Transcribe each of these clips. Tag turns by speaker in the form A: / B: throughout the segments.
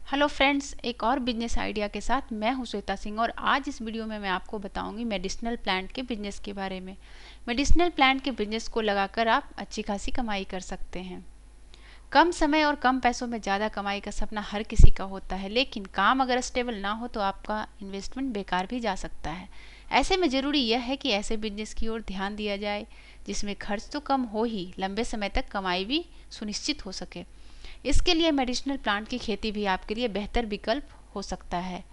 A: Hello friends, एक और business idea के साथ मैं हूं श्वेता सिंह और आज इस वीडियो में मैं आपको बताऊंगी मेडिसिनल प्लांट के बिजनेस के बारे में। मेडिसिनल प्लांट के बिजनेस को लगाकर आप अच्छी खासी कमाई कर सकते हैं। कम समय और कम पैसों में ज़्यादा कमाई का सपना हर किसी का होता है, लेकिन काम अगर स्टेबल ना हो तो आपका इन्वेस्टमेंट बेकार भी जा सकता है। ऐसे में ज़रूरी यह है कि ऐसे बिजनेस की ओर ध्यान दिया जाए जिसमें खर्च तो कम हो ही, लंबे समय तक कमाई भी सुनिश्चित हो सके। इसके लिए मेडिसिनल प्लांट की खेती भी आपके लिए बेहतर विकल्प हो सकता है।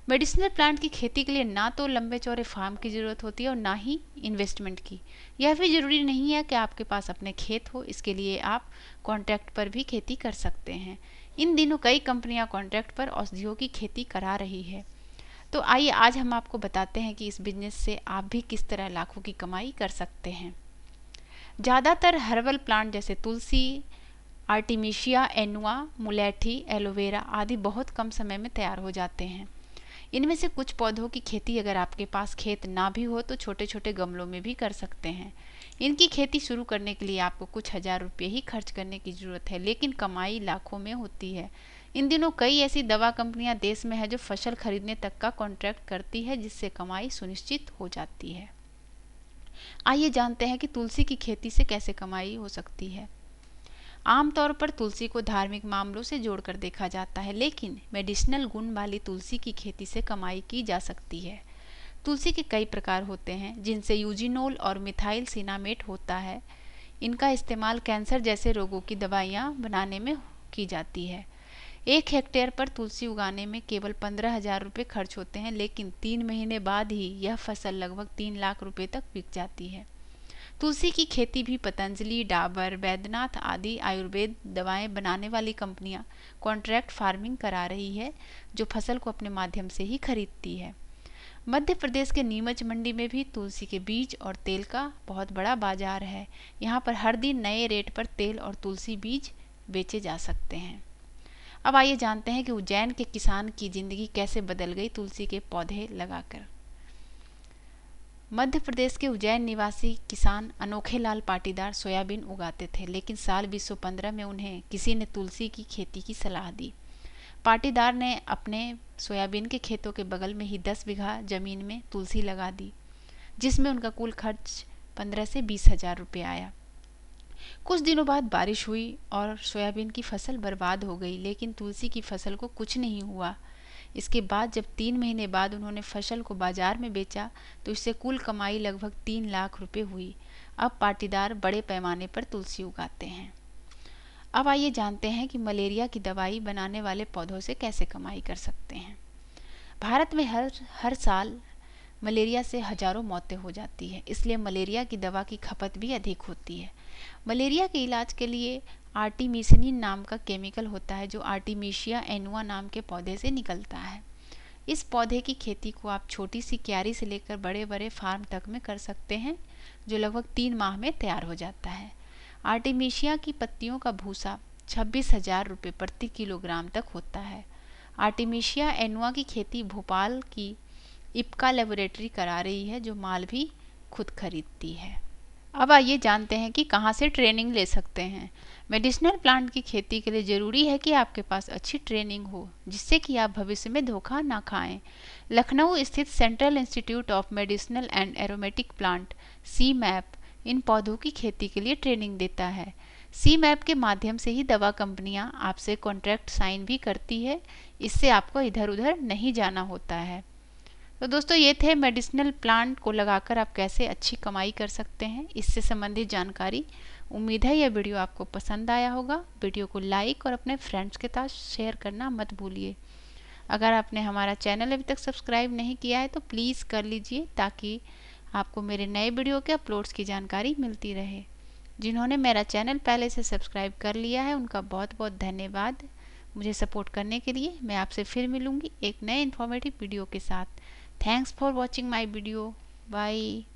A: मेडिसिनल प्लांट की खेती के लिए ना तो लंबे चौड़े फार्म की ज़रूरत होती है और ना ही इन्वेस्टमेंट की। यह भी ज़रूरी नहीं है कि आपके पास अपने खेत हो, इसके लिए आप कॉन्ट्रैक्ट पर भी खेती कर सकते हैं। इन दिनों कई कंपनियां कॉन्ट्रैक्ट पर औषधियों की खेती करा रही है। तो आइए आज हम आपको बताते हैं कि इस बिजनेस से आप भी किस तरह लाखों की कमाई कर सकते हैं। ज़्यादातर हर्बल प्लांट जैसे तुलसी, आर्टिमिशिया एनुआ, मुलेठी, एलोवेरा आदि बहुत कम समय में तैयार हो जाते हैं। इनमें से कुछ पौधों की खेती अगर आपके पास खेत ना भी हो तो छोटे छोटे गमलों में भी कर सकते हैं। इनकी खेती शुरू करने के लिए आपको कुछ हजार रुपये ही खर्च करने की ज़रूरत है, लेकिन कमाई लाखों में होती है। इन दिनों कई ऐसी दवा कंपनियां देश में है जो फसल खरीदने तक का कॉन्ट्रैक्ट करती है, जिससे कमाई सुनिश्चित हो जाती है। आइए जानते हैं कि तुलसी की खेती से कैसे कमाई हो सकती है। आमतौर पर तुलसी को धार्मिक मामलों से जोड़कर देखा जाता है, लेकिन मेडिसिनल गुण वाली तुलसी की खेती से कमाई की जा सकती है। तुलसी के कई प्रकार होते हैं, जिनसे यूजिनोल और मिथाइल सिनामेट होता है। इनका इस्तेमाल कैंसर जैसे रोगों की दवाइयाँ बनाने में की जाती है। 1 हेक्टेयर पर तुलसी उगाने में केवल 15,000 रुपये खर्च होते हैं, लेकिन 3 महीने बाद ही यह फसल लगभग 3 लाख रुपये तक बिक जाती है। तुलसी की खेती भी पतंजलि, डाबर, बैद्यनाथ आदि आयुर्वेद दवाएं बनाने वाली कंपनियां कॉन्ट्रैक्ट फार्मिंग करा रही है, जो फसल को अपने माध्यम से ही खरीदती है। मध्य प्रदेश के नीमच मंडी में भी तुलसी के बीज और तेल का बहुत बड़ा बाजार है। यहाँ पर हर दिन नए रेट पर तेल और तुलसी बीज बेचे जा सकते हैं। अब आइए जानते हैं कि उज्जैन के किसान की जिंदगी कैसे बदल गई तुलसी के पौधे लगाकर। मध्य प्रदेश के उज्जैन निवासी किसान अनोखे लाल पाटीदार सोयाबीन उगाते थे, लेकिन साल 2015 में उन्हें किसी ने तुलसी की खेती की सलाह दी। पाटीदार ने अपने सोयाबीन के खेतों के बगल में ही 10 बीघा जमीन में तुलसी लगा दी, जिसमें उनका कुल खर्च 15 से 20,000 रुपये आया। कुछ दिनों बाद बारिश हुई और सोयाबीन की फसल बर्बाद हो गई, लेकिन तुलसी की फसल को कुछ नहीं हुआ। इसके बाद जब 3 महीने बाद उन्होंने फसल को बाजार में बेचा तो इससे कुल कमाई लगभग 3 लाख रुपए हुई। अब पाटीदार बड़े पैमाने पर तुलसी उगाते हैं। अब आइए जानते हैं कि मलेरिया की दवाई बनाने वाले पौधों से कैसे कमाई कर सकते हैं। भारत में हर साल मलेरिया से हजारों मौतें हो जाती है, इसलिए मलेरिया की दवा की खपत भी अधिक होती है। मलेरिया के इलाज के लिए आर्टिमिसिनिन नाम का केमिकल होता है, जो आर्टिमिशिया एनुआ नाम के पौधे से निकलता है। इस पौधे की खेती को आप छोटी सी क्यारी से लेकर बड़े बड़े फार्म तक में कर सकते हैं, जो लगभग 3 माह में तैयार हो जाता है। आर्टिमिशिया की पत्तियों का भूसा 26,000 रुपये प्रति किलोग्राम तक होता है। आर्टिमिशिया एनुआ की खेती भोपाल की इप्का लेबोरेटरी करा रही है, जो माल भी खुद खरीदती है। अब आइए जानते हैं कि कहाँ से ट्रेनिंग ले सकते हैं। मेडिसिनल प्लांट की खेती के लिए ज़रूरी है कि आपके पास अच्छी ट्रेनिंग हो, जिससे कि आप भविष्य में धोखा ना खाएं। लखनऊ स्थित central institute of medicinal and aromatic plant CMAP इन पौधों की खेती के लिए ट्रेनिंग देता है। CMAP के माध्यम से ही दवा कंपनियां आपसे कॉन्ट्रैक्ट साइन भी करती है, इससे आपको इधर उधर नहीं जाना होता है। तो दोस्तों, ये थे मेडिसिनल प्लांट को लगाकर आप कैसे अच्छी कमाई कर सकते हैं, इससे संबंधित जानकारी। उम्मीद है यह वीडियो आपको पसंद आया होगा। वीडियो को लाइक और अपने फ्रेंड्स के साथ शेयर करना मत भूलिए। अगर आपने हमारा चैनल अभी तक सब्सक्राइब नहीं किया है तो प्लीज़ कर लीजिए, ताकि आपको मेरे नए वीडियो के अपलोड्स की जानकारी मिलती रहे। जिन्होंने मेरा चैनल पहले से सब्सक्राइब कर लिया है उनका बहुत बहुत धन्यवाद मुझे सपोर्ट करने के लिए। मैं आपसे फिर मिलूँगी एक नए इन्फॉर्मेटिव वीडियो के साथ। Thanks for watching my video. Bye.